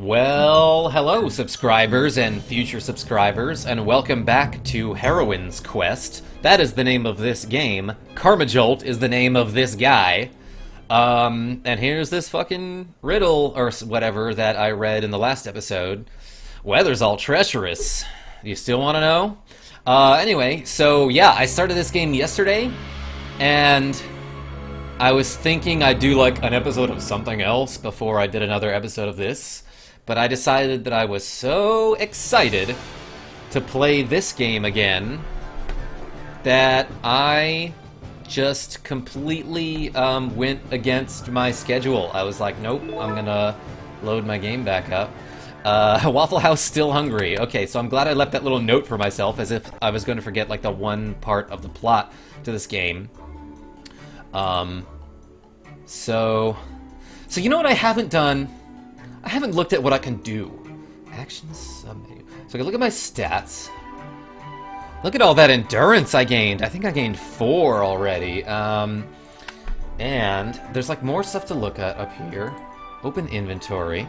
Well, hello subscribers and future subscribers, and welcome back to Heroine's Quest. That is the name of this game. Karmajolt is the name of this guy. And here's this fucking riddle, or whatever, that I read in the last episode. Weather's all treacherous. You still want to know? Anyway, so yeah, I started this game yesterday, and I was thinking I'd do like an episode of something else before I did another episode of this. But I decided that I was so excited to play this game again that I just completely went against my schedule. I was like, nope, I'm gonna load my game back up. Waffle House still hungry. Okay, so I'm glad I left that little note for myself, as if I was going to forget like the one part of the plot to this game. So you know what I haven't done? I haven't looked at what I can do. Actions submenu. So I can look at my stats. Look at all that endurance I gained. I think I gained 4 already. And there's like more stuff to look at up here. Open inventory.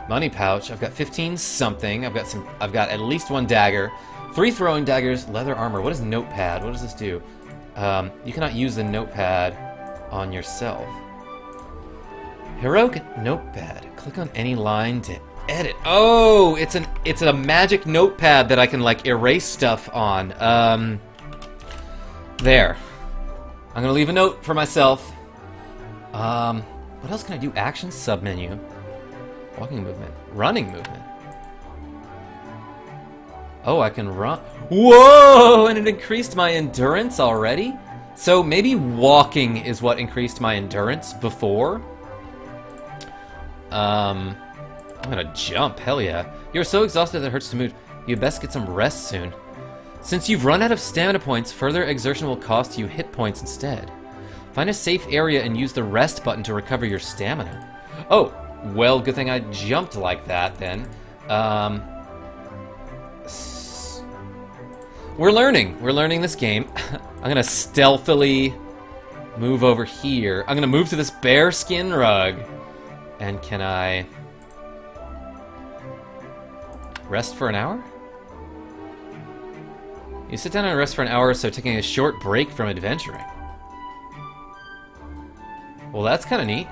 Money pouch. I've got 15 something. I've got at least 1 dagger. 3 throwing daggers. Leather armor. What is notepad? What does this do? You cannot use the notepad on yourself. Heroic notepad. Click on any line to edit. Oh, it's a magic notepad that I can like erase stuff on. There. I'm gonna leave a note for myself. What else can I do? Action submenu. Walking movement. Running movement. Oh, I can run. Whoa! And it increased my endurance already? So maybe walking is what increased my endurance before? I'm gonna jump, hell yeah. You're so exhausted that it hurts to move. You best get some rest soon. Since you've run out of stamina points, further exertion will cost you hit points instead. Find a safe area and use the rest button to recover your stamina. Oh, well, good thing I jumped like that then. We're learning this game. I'm gonna stealthily move over here. I'm gonna move to this bear skin rug. And can I rest for an hour? You sit down and rest for an hour, so taking a short break from adventuring. Well, that's kind of neat.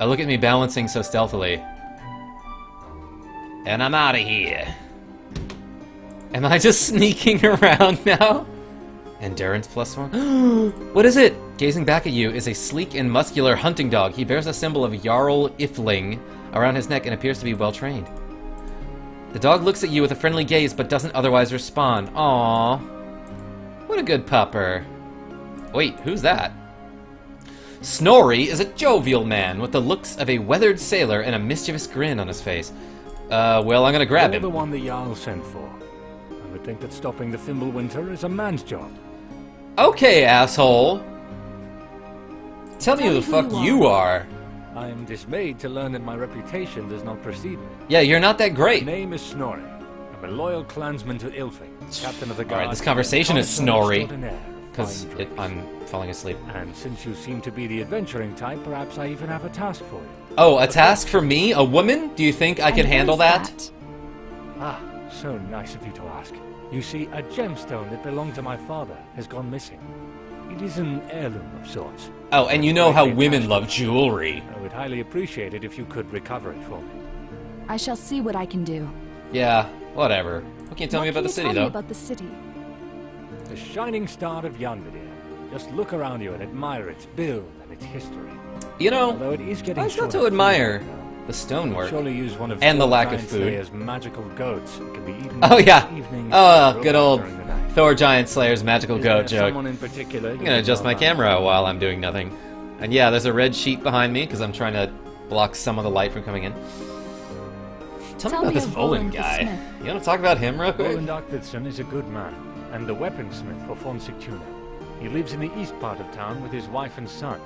Look at me balancing so stealthily. And I'm out of here. Am I just sneaking around now? Endurance +1. What is it? Gazing back at you is a sleek and muscular hunting dog. He bears a symbol of Jarl Ifling around his neck and appears to be well trained. The dog looks at you with a friendly gaze but doesn't otherwise respond. Aww. What a good pupper. Wait, who's that? Snorri is a jovial man with the looks of a weathered sailor and a mischievous grin on his face. Well, I'm gonna grab him. You're the one the Jarl sent for. I would think that stopping the Fimbulwinter is a man's job. Okay, asshole. Tell me who the fuck you are. I am dismayed to learn that my reputation does not precede me. Yeah, you're not that great. My name is Snorri. I'm a loyal clansman to Ilfing, captain of the guard. Alright, this conversation is Snorri. Because I'm falling asleep. And since you seem to be the adventuring type, perhaps I even have a task for you. Oh, a task for me? A woman? Do you think I can handle that? Ah, so nice of you to ask. You see, a gemstone that belonged to my father has gone missing. It is an heirloom of sorts. Oh, and you know how women love jewelry. I would highly appreciate it if you could recover it for me. I shall see what I can do. Yeah, whatever. What can you tell me about the city, though? About the city? The shining star of Yarra. Just look around you and admire its build and its history. You know, although it is getting I still to admire the stonework surely use one of and the lack of food. Slayer's magical goats. It can be eaten Oh yeah. Evening Oh, good old Thor Giant Slayer's magical goat joke. Someone in particular I'm gonna adjust my camera while I'm doing nothing. And yeah, there's a red sheet behind me because I'm trying to block some of the light from coming in. Tell me about this Vohland guy. You want to talk about him real quick? Vohland Arvidsson is a good man and the weaponsmith for von Sigtuna. He lives in the east part of town with his wife and son.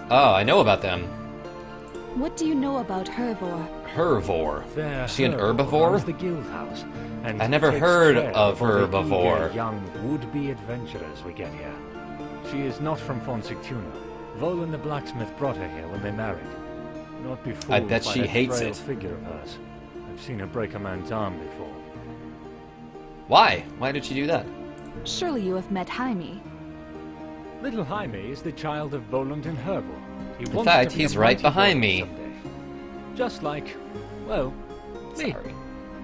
Oh, I know about them. What do you know about Hervor? Hervor? Is she an herbivore? The guild house, and I never heard of herbivore. Young would-be adventurers we get here. She is not from von Sigtuna. Vohland the blacksmith brought her here when they married. Not be fooled I bet by she that hates frail it. figure of hers. I've seen her break a man's arm before. Why? Why did she do that? Surely you have met Jaime. Little Jaime is the child of Vohland and Herald. In fact, he's right behind me. Someday. Just like, well, me. Sorry.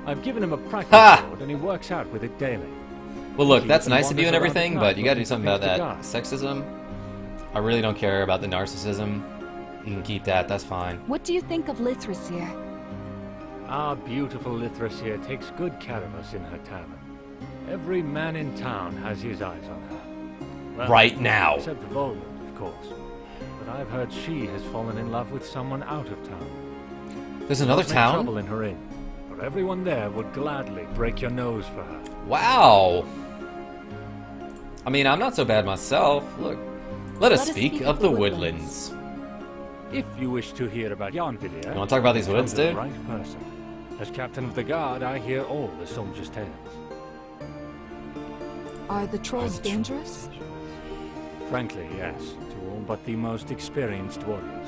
I've given him a practice Ha! sword and he works out with it daily. Well, look, He that's even nice of you and wanders around everything, at but night you gotta do looking something for about things that to guard. sexism. I really don't care about the narcissism. You can keep that, that's fine. What do you think of Lithrasir? Our beautiful Lithrasir takes good care of us in her tavern. Every man in town has his eyes on her. Well, Right now. except Vohland, of course. But I've heard she has fallen in love with someone out of town. There's another Don't make trouble town? in her inn, for everyone there would gladly break your nose for her. Wow! I mean, I'm not so bad myself. Look, let us speak of the woodlands. If you wish to hear about Yarnvidir, You wanna talk about these come woods, to the dude? right person. As captain of the guard, I hear all the soldiers' tales. Are the trolls dangerous? Frankly, yes, to all but the most experienced warriors.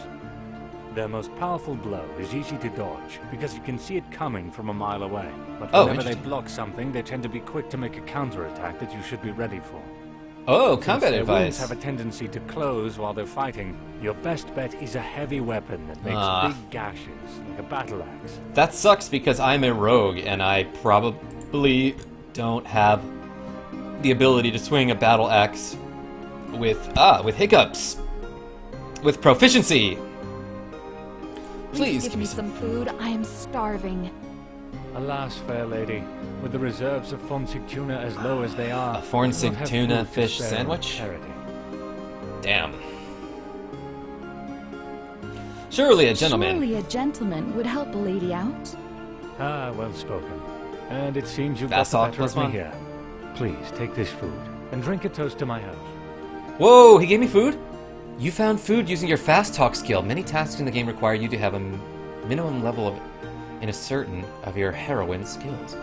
Their most powerful blow is easy to dodge, because you can see it coming from a mile away. But Oh, whenever they interesting. block something, they tend to be quick to make a counterattack that you should be ready for. Oh, Since combat their wounds advice. have a tendency to close while they're fighting, your best bet is a heavy weapon that makes Ah. big gashes, like a battle axe. That sucks because I'm a rogue and I probably don't have the ability to swing a battle axe with hiccups. With proficiency. Please give me some food. I am starving. Alas, fair lady, with the reserves of Sigtuna as low as they are, A Forn we don't have Sigtuna food to fish spare sandwich? on charity. Damn. Surely a gentleman. Surely a gentleman would help a lady out. Ah, well spoken. And it seems you've Fast got talk the better of plus me one. here. Please, take this food, and drink a toast to my health. Whoa, he gave me food? You found food using your fast talk skill. Many tasks in the game require you to have a minimum level of in a certain of your heroine skills.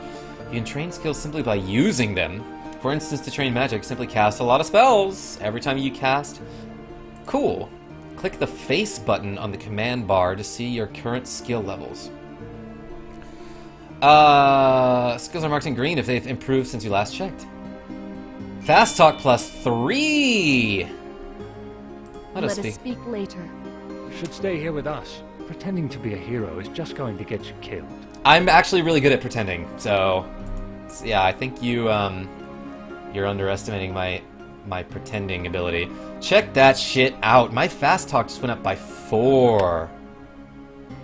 You can train skills simply by using them. For instance, to train magic, simply cast a lot of spells. Every time you cast... Cool. Click the face button on the command bar to see your current skill levels. Skills are marked in green if they've improved since you last checked. Fast talk +3! Let us speak. Later. You should stay here with us. Pretending to be a hero is just going to get you killed. I'm actually really good at pretending, so yeah, I think you're underestimating my pretending ability. Check that shit out. My fast talk just went up by 4,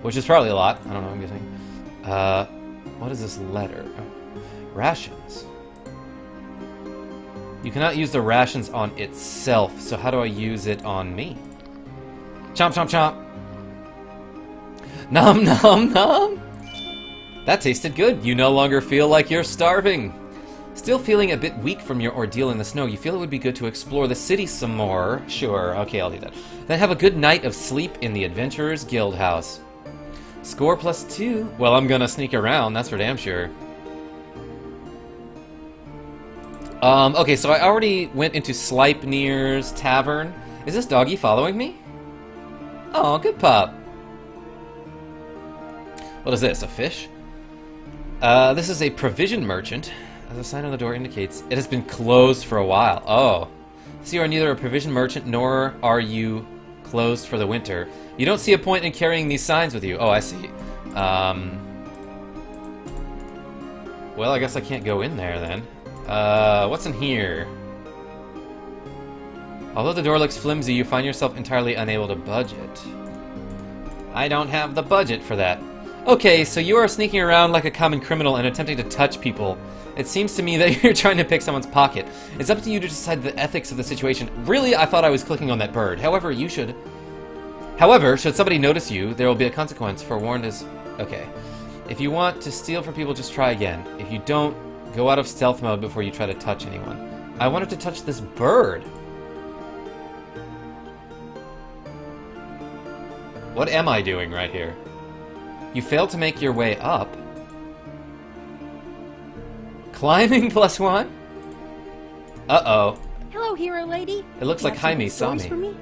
which is probably a lot. I don't know what I'm guessing. What is this letter? Rations. You cannot use the rations on itself, so how do I use it on me? Chomp, chomp, chomp. Nom, nom, nom. That tasted good. You no longer feel like you're starving. Still feeling a bit weak from your ordeal in the snow, you feel it would be good to explore the city some more. Sure, okay, I'll do that. Then have a good night of sleep in the Adventurers Guild House. Score +2. Well, I'm gonna sneak around, that's for damn sure. Okay, so I already went into Sleipnir's Tavern. Is this doggy following me? Oh, good pup. What is this, a fish? This is a provision merchant. As a sign on the door indicates, it has been closed for a while. Oh. So you are neither a provision merchant nor are you closed for the winter. You don't see a point in carrying these signs with you. Oh, I see. Well, I guess I can't go in there then. What's in here? Although the door looks flimsy, you find yourself entirely unable to budget. I don't have the budget for that. Okay, so you are sneaking around like a common criminal and attempting to touch people. It seems to me that you're trying to pick someone's pocket. It's up to you to decide the ethics of the situation. Really, I thought I was clicking on that bird. However, should somebody notice you, there will be a consequence. Forewarned is... Okay. If you want to steal from people, just try again. If you don't, go out of stealth mode before you try to touch anyone. I wanted to touch this bird. What am I doing right here? You failed to make your way up. Climbing +1? Uh-oh. Hello, hero lady. It looks You like have some Jaime good saw stories me. for me.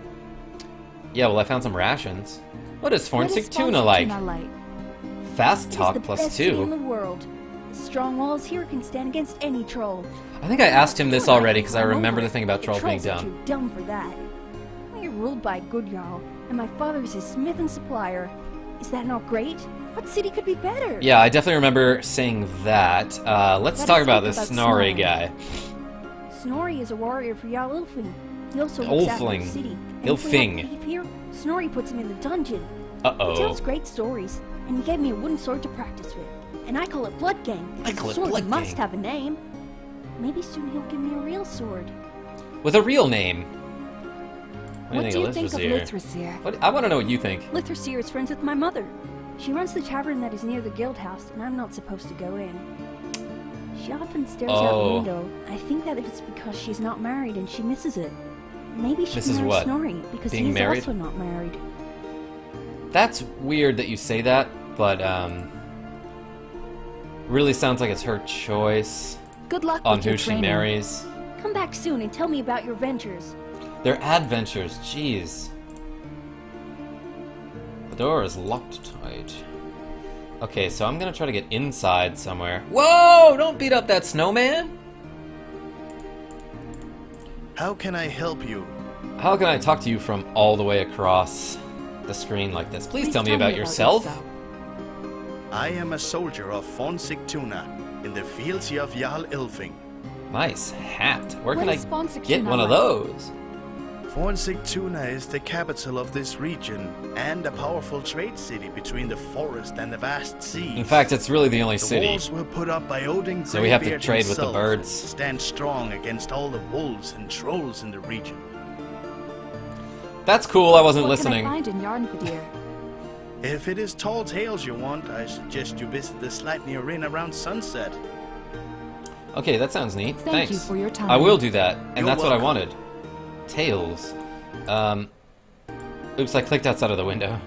Yeah, well, I found some rations. What is What is Sigtuna like? Sigtuna like? Fast It is talk the plus best city in the 2. world. The strong walls here can stand against any troll. I think I asked him this You're not already because I even remember over the thing about it. trolls being Trolls are dumb. too dumb for that. We're ruled by a good Jarl, and my father is his smith and supplier. Is that not great? What city could be better? Yeah, I definitely remember saying that. Let's Let talk us about speak this about Snorri Snorri. guy. Snorri is a warrior for Jarl Ilfing. He also looks after the Ulfling. city. And Ilfing. if we have beef here, Snorri puts him in the dungeon. He Uh-oh. tells great stories, and he gave me a wooden sword to practice with. And I call it Blood Gang. I because call the it sword Blood must Gang. have a name. Maybe soon he'll give me a real sword. With a real name. What do you think of Lithrasir? Lithrasir? What? I want to know what you think. Lithrasir is friends with my mother. She runs the tavern that is near the guild house, and I'm not supposed to go in. She often stares out Oh. the window. I think that it's because she's not married and she misses it. Maybe she Misses married what? Snorri because Being he's married? also not married. That's weird that you say that, but really sounds like it's her choice Good luck on with your who she training. marries. Come back soon and tell me about your ventures. Their adventures, jeez. The door is locked tight. Okay, so I'm gonna try to get inside somewhere. Whoa! Don't beat up that snowman! How can I help you? How can I talk to you from all the way across the screen like this? Please tell me about yourself. I am a soldier of von Sigtuna in the fields of Jarl Ilfing. Nice hat. Where What can is I von get Sigtuna one of like? those? Von Sigtuna is the capital of this region and a powerful trade city between the forest and the vast sea. In fact, it's really the only the city. walls were put up by Odin So we have to Greybeard trade with the himself birds. to stand strong against all the wolves and trolls in the region. That's cool, I wasn't What listening. can I find in Yarnvadir? If it is tall tales you want, I suggest you visit the Sleipnir Inn around sunset. Okay, that sounds neat. Thank Thanks. you for your time. I will do that, and You're that's what I welcome. wanted. Tails. Oops, I clicked outside of the window.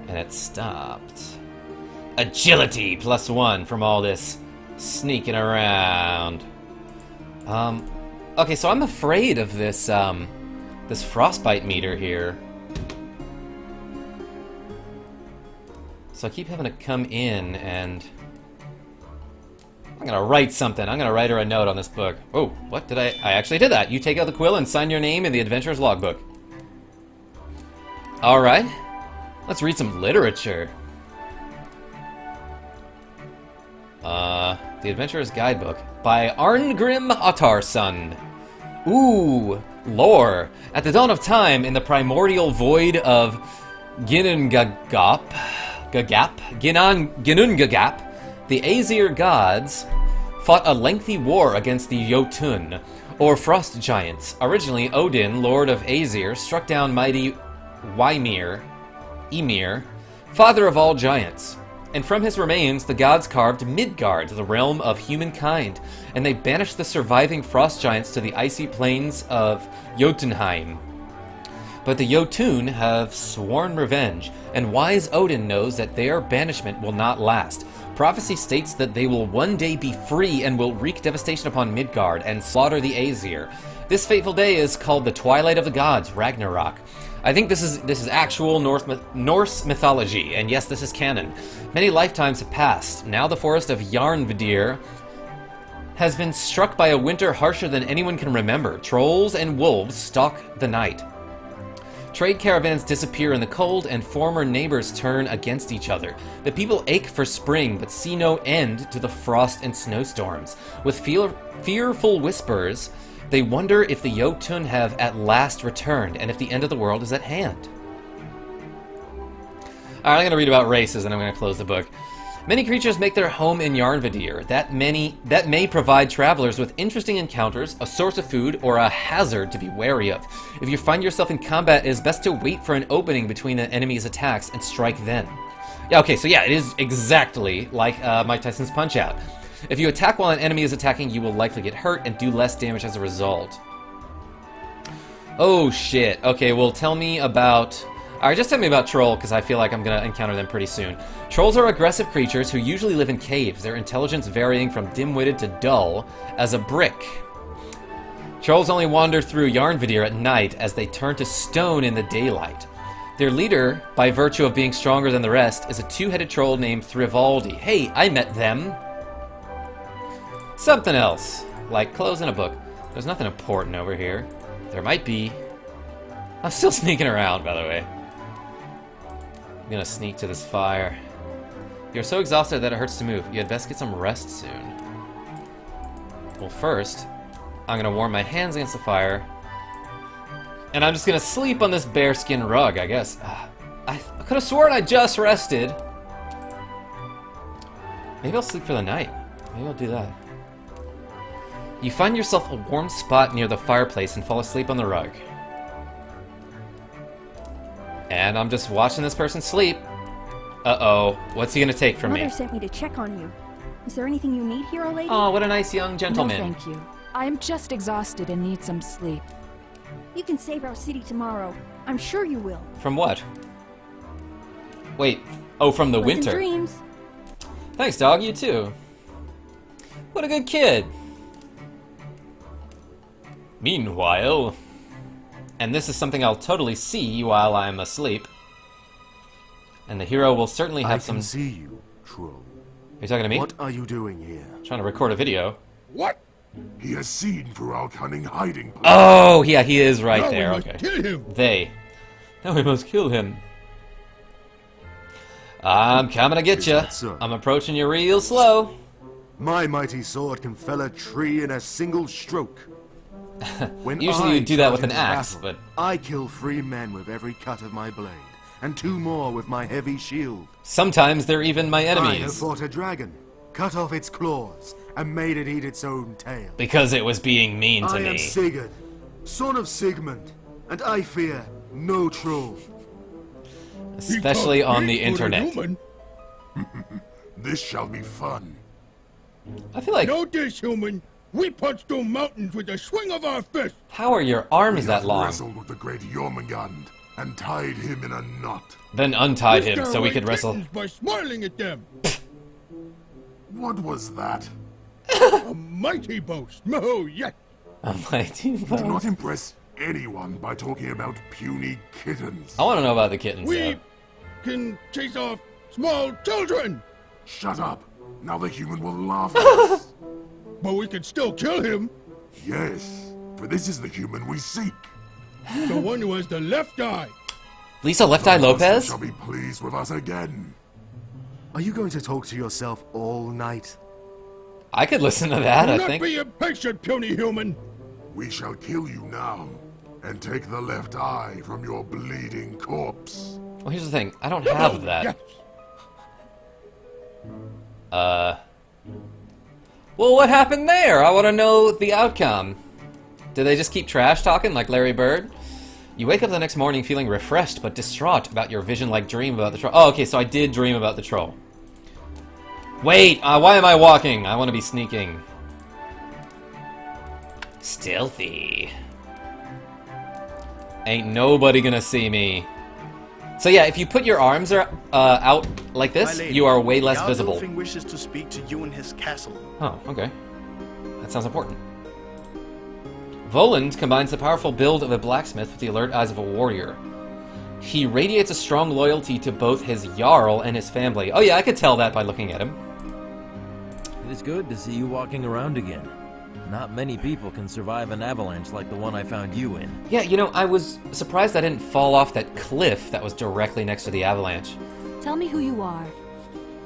And it stopped. Agility +1 from all this sneaking around. Okay, so I'm afraid of this, this frostbite meter here. So I keep having to come in and... I'm gonna write something. I'm gonna write her a note on this book. Oh, what did I actually did that. You take out the quill and sign your name in the adventurer's logbook. Alright. Let's read some literature. The Adventurer's Guidebook by Arngrim Ottarson. Ooh, lore. At the dawn of time, in the primordial void of Ginnungagap, the Aesir gods fought a lengthy war against the Jotun, or frost giants. Originally, Odin, lord of Aesir, struck down mighty Ymir, father of all giants. And from his remains, the gods carved Midgard, the realm of humankind, and they banished the surviving frost giants to the icy plains of Jotunheim. But the Jotun have sworn revenge, and wise Odin knows that their banishment will not last. Prophecy states that they will one day be free and will wreak devastation upon Midgard and slaughter the Aesir. This fateful day is called the Twilight of the Gods, Ragnarok. I think this is actual Norse mythology, and yes, this is canon. Many lifetimes have passed. Now the forest of Yarnvadir has been struck by a winter harsher than anyone can remember. Trolls and wolves stalk the night. Trade caravans disappear in the cold, and former neighbors turn against each other. The people ache for spring, but see no end to the frost and snowstorms. With fearful whispers, they wonder if the Jotun have at last returned, and if the end of the world is at hand. Alright, I'm going to read about races, and I'm going to close the book. Many creatures make their home in Yarnvadir. That may provide travelers with interesting encounters, a source of food, or a hazard to be wary of. If you find yourself in combat, it is best to wait for an opening between the enemy's attacks and strike then. Yeah, okay, so yeah, it is exactly like Mike Tyson's Punch-Out. If you attack while an enemy is attacking, you will likely get hurt and do less damage as a result. Oh shit. Okay, well tell me about... Alright, just tell me about Troll, because I feel like I'm going to encounter them pretty soon. Trolls are aggressive creatures who usually live in caves, their intelligence varying from dim-witted to dull as a brick. Trolls only wander through Yarnvadir at night as they turn to stone in the daylight. Their leader, by virtue of being stronger than the rest, is a two-headed troll named Thrivaldi. Hey, I met them! Something else, like clothes in a book. There's nothing important over here. There might be. I'm still sneaking around, by the way. I'm gonna sneak to this fire. You're so exhausted that it hurts to move. You had best get some rest soon. Well, first, I'm gonna warm my hands against the fire. And I'm just gonna sleep on this bearskin rug, I guess. I could have sworn I just rested. Maybe I'll sleep for the night. Maybe I'll do that. You find yourself a warm spot near the fireplace and fall asleep on the rug. And I'm just watching this person sleep. Uh-oh. What's he gonna take from me? Mother sent me to check on you. Is there anything you need, hero lady? Oh, what a nice young gentleman. No, thank you. I am just exhausted and need some sleep. You can save our city tomorrow. I'm sure you will. From what? Wait. Oh, from the Pleasant winter. dreams. Thanks, dog. You too. What a good kid. Meanwhile... And this is something I'll totally see while I'm asleep. And the hero will certainly have some... I can see you, troll. Are you talking to me? What are you doing here? Trying to record a video. What? He has seen through our cunning hiding place. Oh, yeah, he is right there. Now we must Okay. kill him. They. Now we must kill him. I'm coming to get Is you. that so? I'm approaching you real slow. My mighty sword can fell a tree in a single stroke. When Usually I you do that with charge an into axe, battle, but I kill 3 men with every cut of my blade, and 2 more with my heavy shield. sometimes they're even my I have enemies. fought a dragon, cut off its claws, and made it eat its own tail. Because it was being mean to I am me. Sigurd, son of Sigmund, and I fear no troll. Especially on the internet. This shall be fun. I feel like... Know this, human. We punched through mountains with a swing of our fist. How are your arms We that have long? wrestled with the great Jormungand and tied him in a knot. Then untied We him scare so we away could wrestle. kittens by smiling at them. What was that? A mighty boast. Oh, yes. I'm like, Do not impress anyone by talking about puny kittens. I want to know about the kittens, We though. can chase off small children, Shut up. Now the human will laugh at us. but we can still kill him. Yes, for this is the human we seek. The one who has the left eye. Lisa Left Eye The master Lopez? shall be pleased with us again. Are you going to talk to yourself all night? I could listen to that, Do I not think. be impatient, puny human. We shall kill you now, and take the left eye from your bleeding corpse. Well, here's the thing. I don't have that. Yes. Well, what happened there? I want to know the outcome. Did they just keep trash talking like Larry Bird? You wake up the next morning feeling refreshed but distraught about your vision-like dream about the troll. Oh, okay, so I did dream about the troll. Wait, why am I walking? I want to be sneaking. Stealthy. Ain't nobody gonna see me. So yeah, if you put your arms out like My this, lady, you are way less Jarl visible. Dolphin wishes to speak to you in his castle. Oh, okay. That sounds important. Vohland combines the powerful build of a blacksmith with the alert eyes of a warrior. He radiates a strong loyalty to both his Jarl and his family. Oh yeah, I could tell that by looking at him. It is good to see you walking around again. Not many people can survive an avalanche like the one I found you in. Yeah, you know, I was surprised I didn't fall off that cliff that was directly next to the avalanche. Tell me who you are.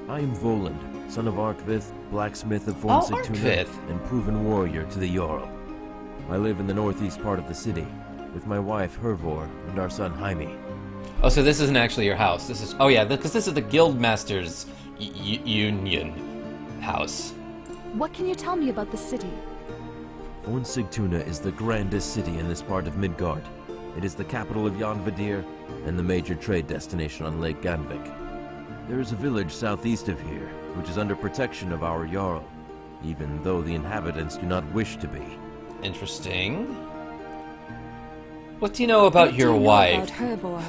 I am Vohland, son of Arkvith, blacksmith of Oh, Sigtuna, Arkvith. and proven warrior to the Jarl. I live in the northeast part of the city, with my wife Hervor and our son Jaime. Oh, so this isn't actually your house. This is... Oh yeah, because this is the Guildmaster's union house. What can you tell me about the city? Sigtuna is the grandest city in this part of Midgard. It is the capital of Yarnvadir and the major trade destination on Lake Ganvik. There is a village southeast of here, which is under protection of our Jarl, even though the inhabitants do not wish to be. Interesting. What do you know about What your do you know wife? about Hervor?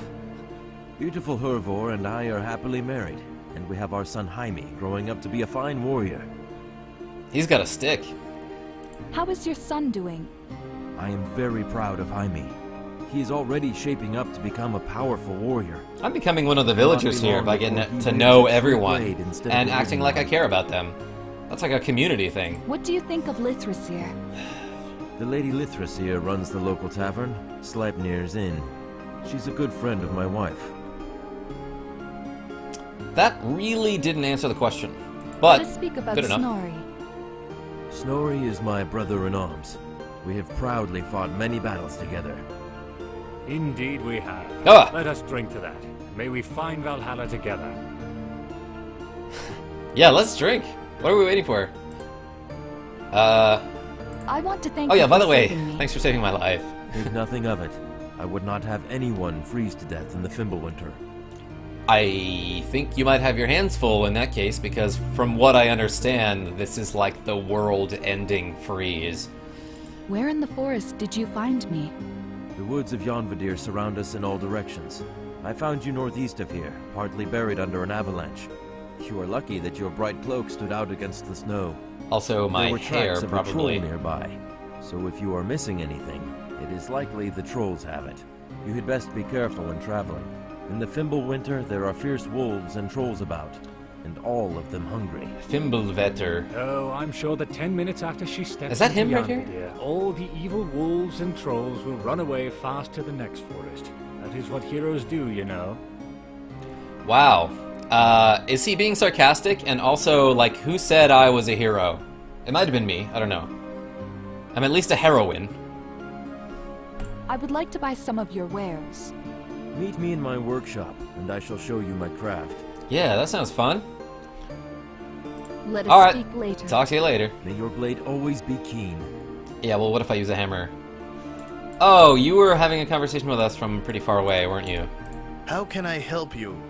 Beautiful Hervor and I are happily married, and we have our son Jaime growing up to be a fine warrior. He's got a stick. How is your son doing? I am very proud of Jaime. He is already shaping up to become a powerful warrior. I'm becoming one of the villagers here by getting to know everyone and acting like I care about them. That's like a community thing. What do you think of Lithrasir? The Lady Lithrasir runs the local tavern, Sleipnir's Inn. She's a good friend of my wife. That really didn't answer the question, but Let us speak about good enough. Snorri. Snorri is my brother-in-arms. We have proudly fought many battles together. Indeed we have. Ah! Let us drink to that. May we find Valhalla together. Yeah, let's drink. What are we waiting for? I want to thank Oh you yeah, by for the way, saving me. thanks for saving my life. Think nothing of it. I would not have anyone freeze to death in the Fimbulwinter. I think you might have your hands full in that case, because from what I understand, this is like the world-ending freeze. Where in the forest did you find me? The woods of Yarnvadir surround us in all directions. I found you northeast of here, partly buried under an avalanche. You are lucky that your bright cloak stood out against the snow. Also, my there were hair, tracks of a troll probably. nearby. So if you are missing anything, it is likely the trolls have it. You had best be careful when traveling. In the Fimbulwinter, there are fierce wolves and trolls about, and all of them hungry. Fimbulvetter. Oh, I'm sure that 10 minutes after she steps Is that into him right here? Yarnvadir, all the evil wolves and trolls will run away fast to the next forest. That is what heroes do, you know. Wow. Is he being sarcastic? And also, like, who said I was a hero? It might have been me. I don't know. I'm at least a heroine. I would like to buy some of your wares. Meet me in my workshop, and I shall show you my craft. Yeah, that sounds fun. Let us All right. speak later. Talk to you later. May your blade always be keen. Yeah, well, what if I use a hammer? Oh, you were having a conversation with us from pretty far away, weren't you? How can I help you?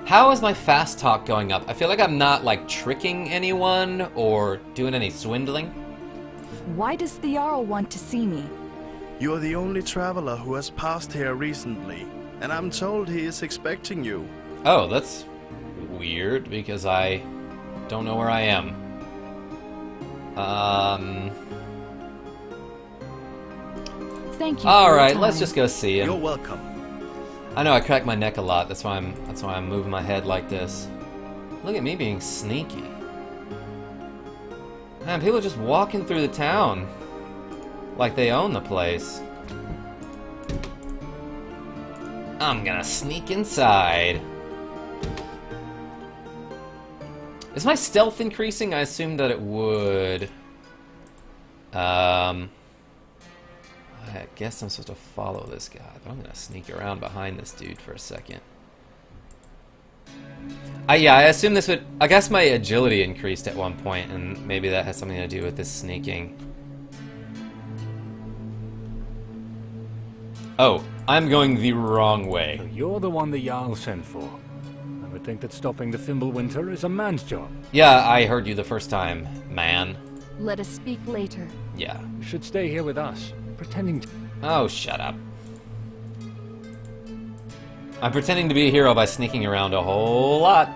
How is my fast talk going up? I feel like I'm not, like, tricking anyone or doing any swindling. Why does the Jarl want to see me? You are the only traveler who has passed here recently, and I'm told he is expecting you. Oh, that's weird, because I don't know where I am. Thank you. Alright, let's just go see You're him. welcome. I know I crack my neck a lot, that's why I'm moving my head like this. Look at me being sneaky. Man, people are just walking through the town like they own the place. I'm gonna sneak inside. Is my stealth increasing? I assumed that it would. I guess I'm supposed to follow this guy, but I'm gonna sneak around behind this dude for a second. Yeah, I assume this would... I guess my agility increased at one point, and maybe that has something to do with this sneaking. Oh, I'm going the wrong So way. you're the one the Jarl sent for. I would think that stopping the Fimbulwinter is a man's job. Yeah, I heard you the first time, man. Let us speak later. Yeah. You should stay here with us, pretending to... Oh, shut up. I'm pretending to be a hero by sneaking around a whole lot.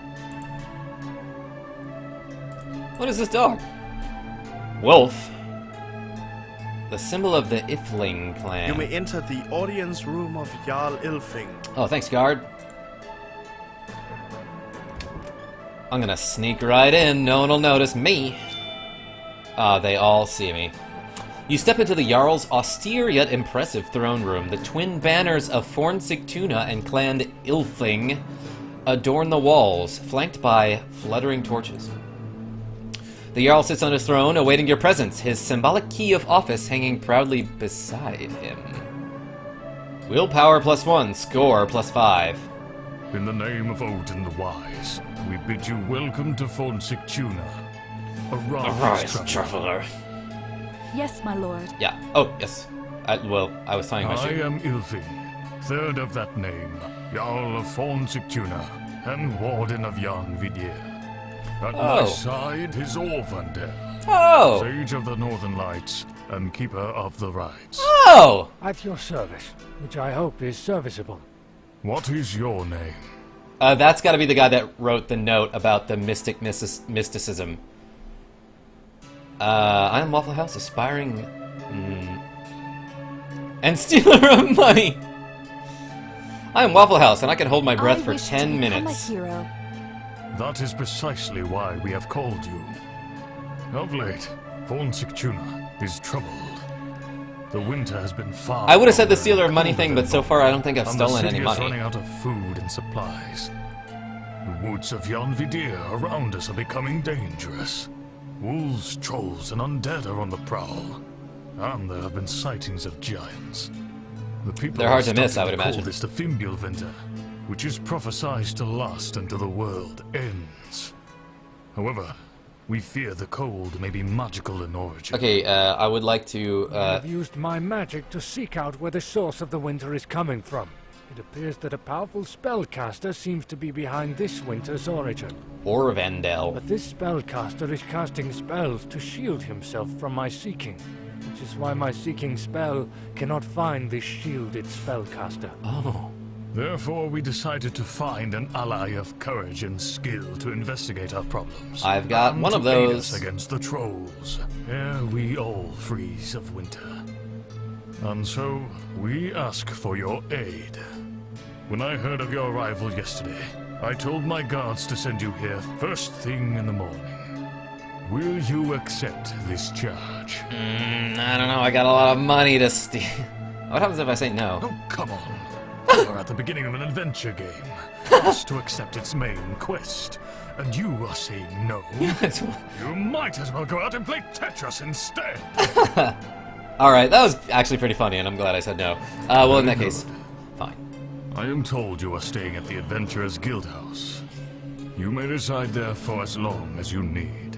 What is this dog? Wolf. The symbol of the Ifling clan. You may enter the audience room of Jarl Ilfing. Oh, thanks, guard. I'm gonna sneak right in. No one will notice me. They all see me. You step into the Jarl's austere yet impressive throne room. The twin banners of Sigtuna and Clan Ilfing adorn the walls, flanked by fluttering torches. The Jarl sits on his throne, awaiting your presence, his symbolic key of office hanging proudly beside him. Willpower +1, score +5. In the name of Odin the Wise, we bid you welcome to Sigtuna. Arise, traveler. Yes, my lord. Yeah. Oh, yes. I was tying my I shoe. am Ilfing, third of that name, Jarl of Sigtuna, and Warden of Yarnvadir. At my side is Orvander, Oh! Sage of the Northern Lights, and Keeper of the Rites. Oh! At your service, which I hope is serviceable. What is your name? That's gotta be the guy that wrote the note about the mysticism. I am Waffle House, aspiring and stealer of money. I am Waffle House, and I can hold my breath for wish to 10 become minutes. a hero. That is precisely why we have called you. Of late, Sigtuna is troubled. The winter has been far. I would have said the longer stealer of and money colder thing, than but so far I don't think I've and the stolen city any is money. running out of food and supplies. The woods of Yarnvidir around us are becoming dangerous. Wolves, trolls, and undead are on the prowl. And there have been sightings of giants. The people They're hard are to miss, starting I would call imagine. this the Fimbulvinter, which is prophesied to last until the world ends. However, we fear the cold may be magical in origin. Okay, I would like to, I've used my magic to seek out where the source of the winter is coming from. It appears that a powerful spellcaster seems to be behind this winter's origin. Orvendel. But this spellcaster is casting spells to shield himself from my seeking, which is why my seeking spell cannot find this shielded spellcaster. Oh. Therefore, we decided to find an ally of courage and skill to investigate our problems. I've got and one of to aid those. us against the trolls, ere we all freeze of winter. And so, we ask for your aid. When I heard of your arrival yesterday, I told my guards to send you here first thing in the morning. Will you accept this charge? I don't know, I got a lot of money to steal. What happens if I say no? Oh, come on. We're at the beginning of an adventure game. Asked to accept its main quest. And you are saying no? You might as well go out and play Tetris instead. Alright, that was actually pretty funny, and I'm glad I said no. Well, in that case, fine. I am told you are staying at the Adventurers Guild House. You may reside there for as long as you need.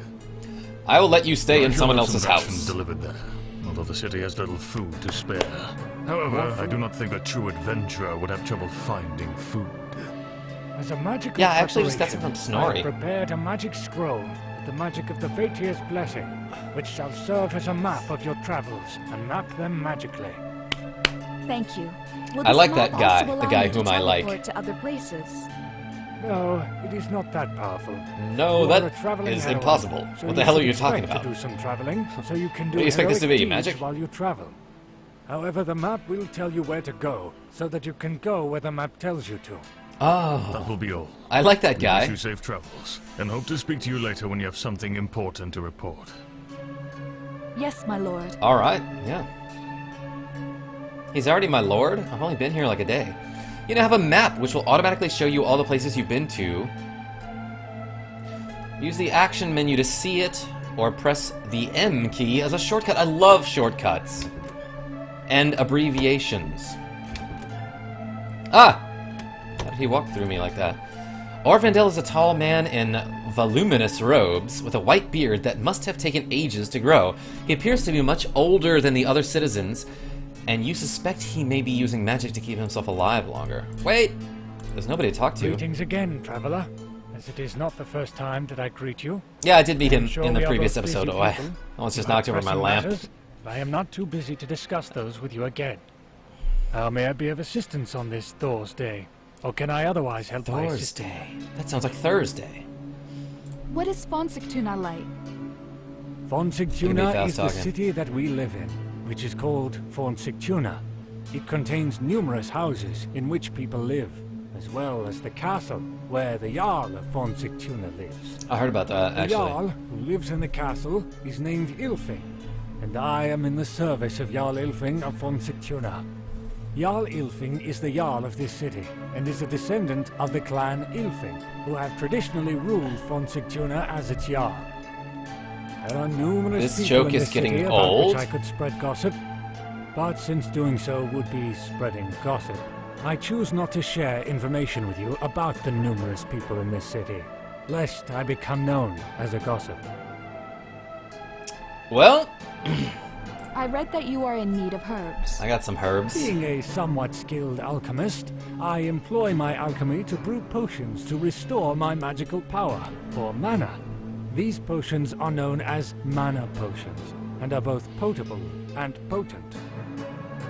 I will let you stay in I someone shall have else's some rations house. delivered there, although the city has little food to spare. However, I do not think a true adventurer would have trouble finding food. As a magical Yeah, I actually just got some from preparation, Snorri. I have prepared a magic scroll with the magic of the Vatir's blessing, which shall serve as a map of your travels and map them magically. Thank you. Will I this like map that guy, also the allow guy me to whom I like. teleport to other places? No, it is not that powerful. No, You are a that traveling is heroine, impossible. so What the you hell are should you talking expect about? to do some traveling, so you can do What do you expect this to heroic be, deeds magic? while you travel. However, the map will tell you where to go, so that you can go where the map tells you to. Oh, That will be all. I like that We wish guy. you safe travels, and hope to speak to you later when you have something important to report. Yes, my lord. Alright, yeah. He's already my lord? I've only been here like a day. You now have a map, which will automatically show you all the places you've been to. Use the action menu to see it, or press the M key as a shortcut. I love shortcuts. And abbreviations. Ah! How did he walk through me like that? Orvendel is a tall man in voluminous robes, with a white beard that must have taken ages to grow. He appears to be much older than the other citizens, and you suspect he may be using magic to keep himself alive longer. Wait! There's nobody to talk to. Greetings again, traveler. As it is not the first time that I greet you. Yeah, I did meet him I'm sure in the we are previous both busy episode. Oh, I people. almost just You have knocked over my pressing lamp. matters, but I am not too busy to discuss those with you again. How may I be of assistance on this Thursday? Or can I otherwise help by assisting? Thursday. That sounds like Thursday. What is Sigtuna like? Sigtuna fast is the talking. city that we live in, which is called Sigtuna. It contains numerous houses in which people live, as well as the castle where the Jarl of Sigtuna lives. I heard about that, The actually. Jarl who lives in the castle is named Ylfing, and I am in the service of Jarl Ylfing of Sigtuna. Jarl Ylfing is the Jarl of this city, and is a descendant of the clan Ylfing, who have traditionally ruled Sigtuna as its Jarl. There are numerous This people joke in is the city getting about old. which I could spread gossip, but since doing so would be spreading gossip, I choose not to share information with you about the numerous people in this city, lest I become known as a gossip. Well, I read that you are in need of herbs. I got some herbs. Being a somewhat skilled alchemist, I employ my alchemy to brew potions to restore my magical power, or mana. These potions are known as mana potions, and are both potable and potent.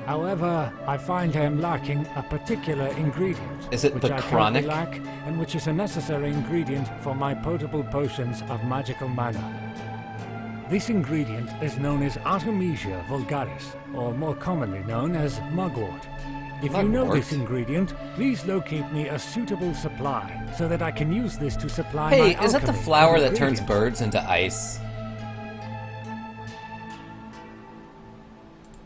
However, I find I am lacking a particular ingredient, Is it which the I chronic? currently lack, and which is a necessary ingredient for my potable potions of magical mana. This ingredient is known as Artemisia vulgaris, or more commonly known as mugwort. If you know Mugwort? this ingredient, please locate me a suitable supply, so that I can use this to supply my Hey, is that the alchemy flower with that turns ingredients. birds into ice?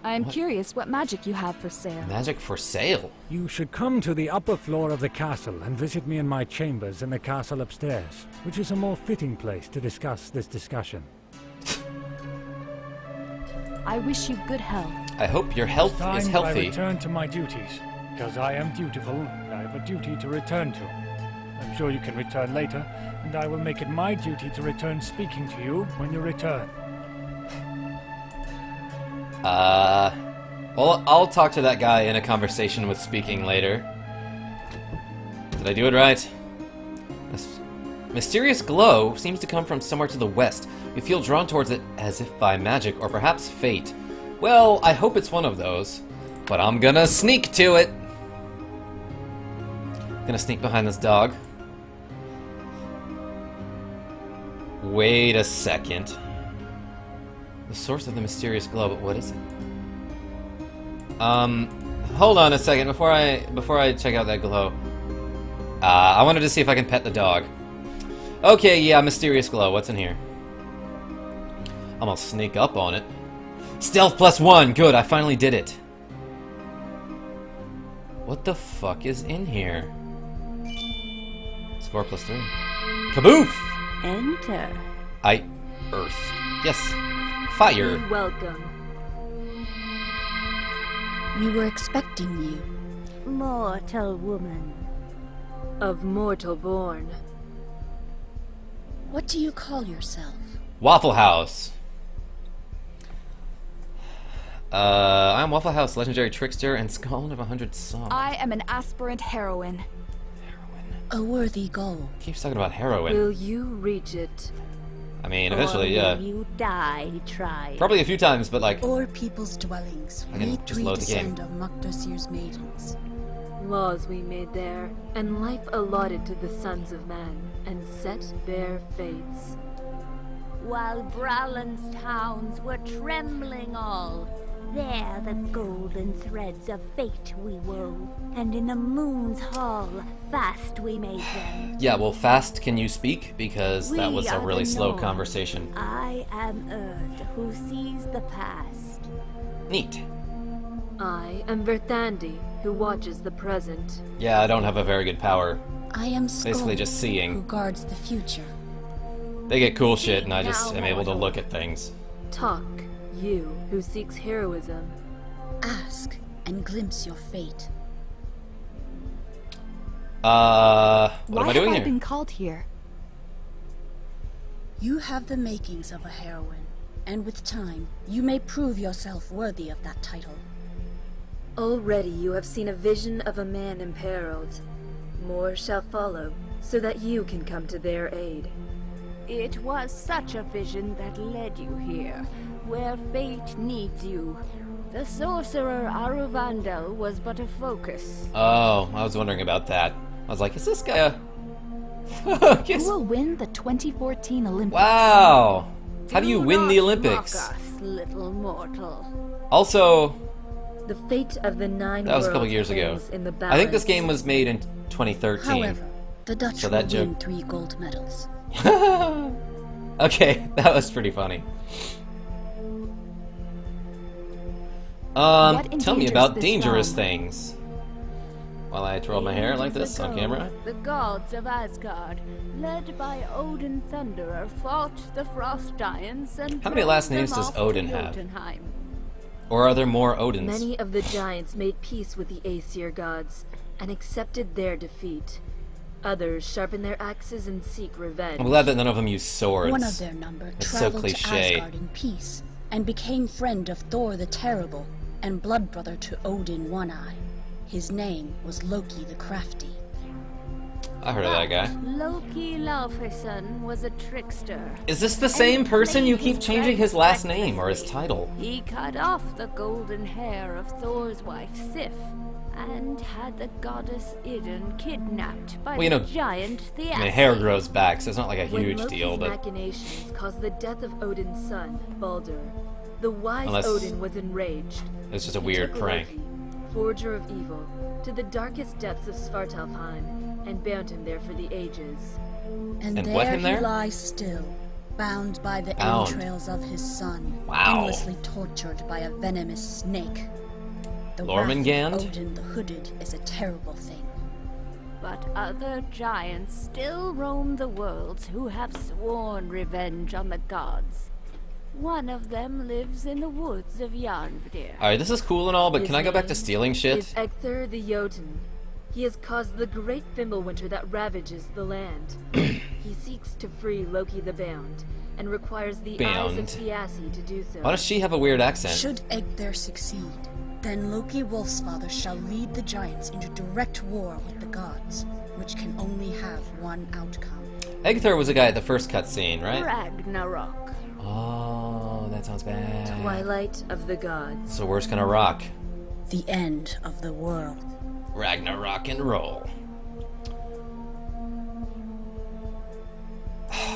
I am curious what magic you have for sale. Magic for sale? You should come to the upper floor of the castle and visit me in my chambers in the castle upstairs, which is a more fitting place to discuss this discussion. I wish you good health. I hope your health Time is that I healthy. return to my duties, because I am dutiful and I have a duty to return to. I'm sure you can return later, and I will make it my duty to return speaking to you when you return. Well, I'll talk to that guy in a conversation with speaking later. Did I do it right? This mysterious glow seems to come from somewhere to the west. You feel drawn towards it as if by magic or perhaps fate. Well, I hope it's one of those, but I'm gonna sneak to it. Gonna sneak behind this dog. Wait a second. The source of the mysterious glow, but what is it? Hold on a second before I check out that glow. I wanted to see if I can pet the dog. Okay, yeah, mysterious glow. What's in here? I'm gonna sneak up on it. Stealth +1. Good, I finally did it. What the fuck is in here? Score +3. Kaboof! Enter. Earth. Yes. Fire. Be welcome. We were expecting you. Mortal woman. Of mortal born. What do you call yourself? Waffle House. I'm Waffle House, legendary trickster and scholar of 100 songs. I am an aspirant heroine. A worthy goal. Keeps talking about heroin. Will you reach it? I mean, eventually, or yeah. will you die trying? Probably a few times, but like, Or people's dwellings. I can We just load the game. descend of Mokdosir's maidens. Laws we made there, and life allotted to the sons of man, and set their fates. While Bralan's towns were trembling all, there the golden threads of fate we wove, and in the moon's hall fast we made them. yeah, well, fast can you speak? Because that We was a are really the slow Norn. conversation. I am Earth, who sees the past. Neat. I am Verthandi, who watches the present. Yeah, I don't have a very good power. I am Basically Skull, just who seeing. guards the future. They get cool shit and I just now, am able to mortal. look at things. Talk, you who seeks heroism. Ask and glimpse your fate. What am Why I doing have I here? been called here? You have the makings of a heroine, and with time, you may prove yourself worthy of that title. Already you have seen a vision of a man imperiled. More shall follow, so that you can come to their aid. It was such a vision that led you here, where fate needs you. The sorcerer Aruvandel was but a focus. Oh, I was wondering about that. I was like, is this guy a focus? Who will win the 2014 Olympics? Wow! How do you win the not Olympics? mock us, little mortal. Also, The fate of the nine that was a couple worlds years ago. hangs in the I think this balance. game was made in 2013. However, the Dutch So will that win joke- 3 gold medals. Okay, that was pretty funny. What Tell me endangers about this dangerous realm? things. While I twirl my hair like this on camera. The gods of Asgard, led by Odin Thunderer, fought the frost giants and How many drove last names them does off to Odin have? Jotunheim. Or are there more Odins? Many of the giants made peace with the Aesir gods and accepted their defeat. Others sharpen their axes and seek revenge. I'm glad that none of them use swords. One of their number It's so traveled to cliche. Asgard in peace and became friend of Thor the Terrible and blood brother to Odin One-Eye. His name was Loki the Crafty. I heard of that guy. Loki Laufeyson was a trickster. Is this the same person? You keep his changing his last name or his recklessly. title. He cut off the golden hair of Thor's wife Sif and had the goddess Idun kidnapped by Well, you know, the giant Thiassi. I mean, hair grows back, so it's not like a When huge Loki's deal, but machinations caused the death of Odin's son, Baldur, the wise Unless Odin was enraged. it's just a He weird took prank. Loki, forger of evil, to the darkest depths of Svartalfheim and bound him there for the ages. And there what him he there? lies still, bound by the Bound. entrails of his son, Wow. endlessly tortured by a venomous snake. The Lormungand? wrath of Odin the Hooded is a terrible thing. But other giants still roam the worlds who have sworn revenge on the gods. One of them lives in the woods of Yarnvadir. Alright, this is cool and all, but His can I go back to name stealing is shit? Ecthir the Jotun. He has caused the great Fimbulwinter that ravages the land. He seeks to free Loki the Bound, and requires the eyes of Bound. Thiassi to do so. Why does she have a weird accent? Should Ecthir succeed, then Loki Wolfsfather shall lead the giants into direct war with the gods, which can only have one outcome. Egthor was the guy at the first cutscene, right? Ragnarok. Oh, that sounds bad. Twilight of the Gods. So where's gonna rock? The end of the world. Ragnarok and roll.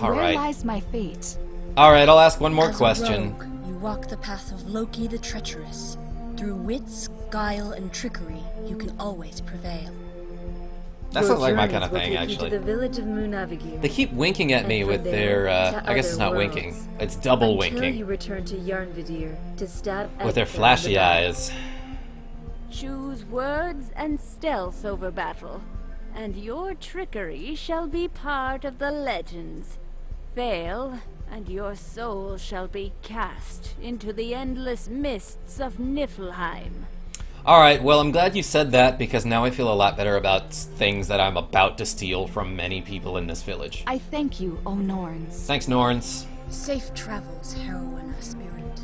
Where Alright. lies my fate? Alright, I'll ask one more As a question. rogue, you walk the path of Loki the Treacherous. Through wits, guile, and trickery, you can always prevail. That Your sounds like my journeys kind of will thing, take you actually. to the village of Munavigir. They keep winking at me And with from their, there to I guess it's other not worlds. winking. It's double Until winking. you return to Yarnvadir to stab With their Ecthir in flashy the back. eyes. Choose words and stealth over battle, and your trickery shall be part of the legends. Fail, and your soul shall be cast into the endless mists of Niflheim. Alright, well, I'm glad you said that, because now I feel a lot better about things that I'm about to steal from many people in this village. I thank you, O Norns. Thanks, Norns. Safe travels, heroine aspirant.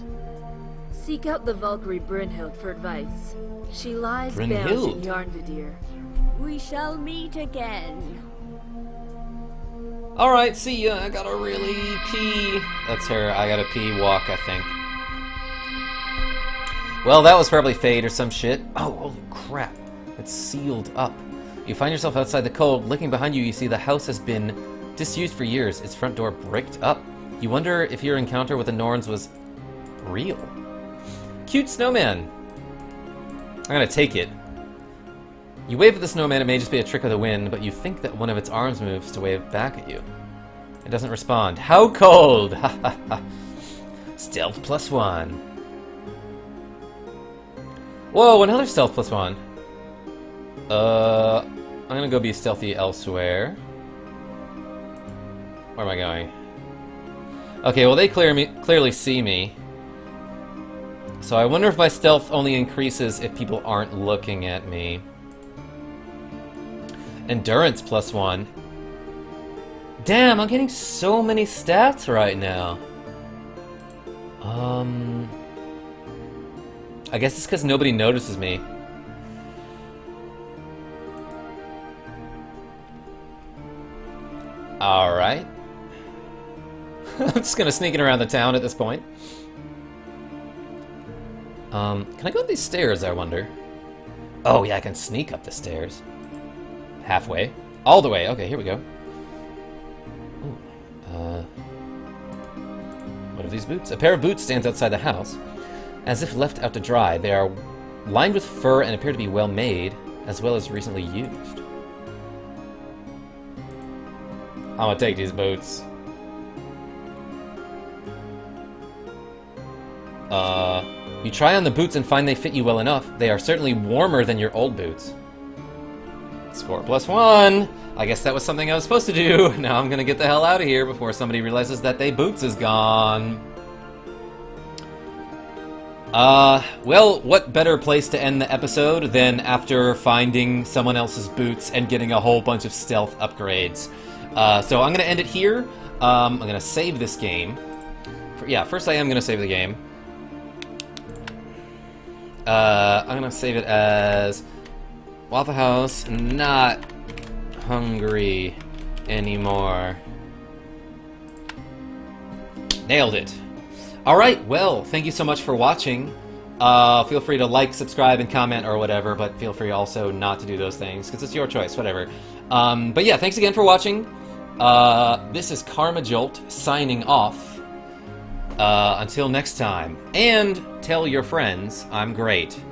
Seek out the Valkyrie Brynhild for advice. She lies bound Brynhild? in Yarnvadir. We shall meet again. Alright, see ya. I gotta really pee. That's her. I gotta pee walk, I think. Well, that was probably fate or some shit. Oh, holy crap. It's sealed up. You find yourself outside the cold. Looking behind you, you see the house has been disused for years. Its front door bricked up. You wonder if your encounter with the Norns was real. Cute snowman. I'm gonna take it. You wave at the snowman, it may just be a trick of the wind, but you think that one of its arms moves to wave back at you. It doesn't respond. How cold! Ha ha ha. Stealth +1. Whoa, another stealth +1. I'm gonna go be stealthy elsewhere. Where am I going? Okay, well they clearly see me. So I wonder if my stealth only increases if people aren't looking at me. Endurance +1. Damn, I'm getting so many stats right now. I guess it's because nobody notices me. Alright. I'm just gonna sneak it around the town at this point. Can I go up these stairs, I wonder? Oh yeah, I can sneak up the stairs. Halfway. All the way. Okay, here we go. Ooh, what are these boots? A pair of boots stands outside the house. As if left out to dry, they are lined with fur and appear to be well made, as well as recently used. I'm gonna take these boots. You try on the boots and find they fit you well enough. They are certainly warmer than your old boots. Score +1! I guess that was something I was supposed to do. Now I'm gonna get the hell out of here before somebody realizes that they boots is gone. Well, what better place to end the episode than after finding someone else's boots and getting a whole bunch of stealth upgrades. So I'm gonna end it here. I'm gonna save this game. First I am gonna save the game. I'm gonna save it as Waffle House, not hungry anymore. Nailed it. Alright, well, thank you so much for watching. Feel free to like, subscribe, and comment or whatever, but feel free also not to do those things, because it's your choice, whatever. But yeah, thanks again for watching. This is Karma Jolt signing off. Until next time. And tell your friends I'm great.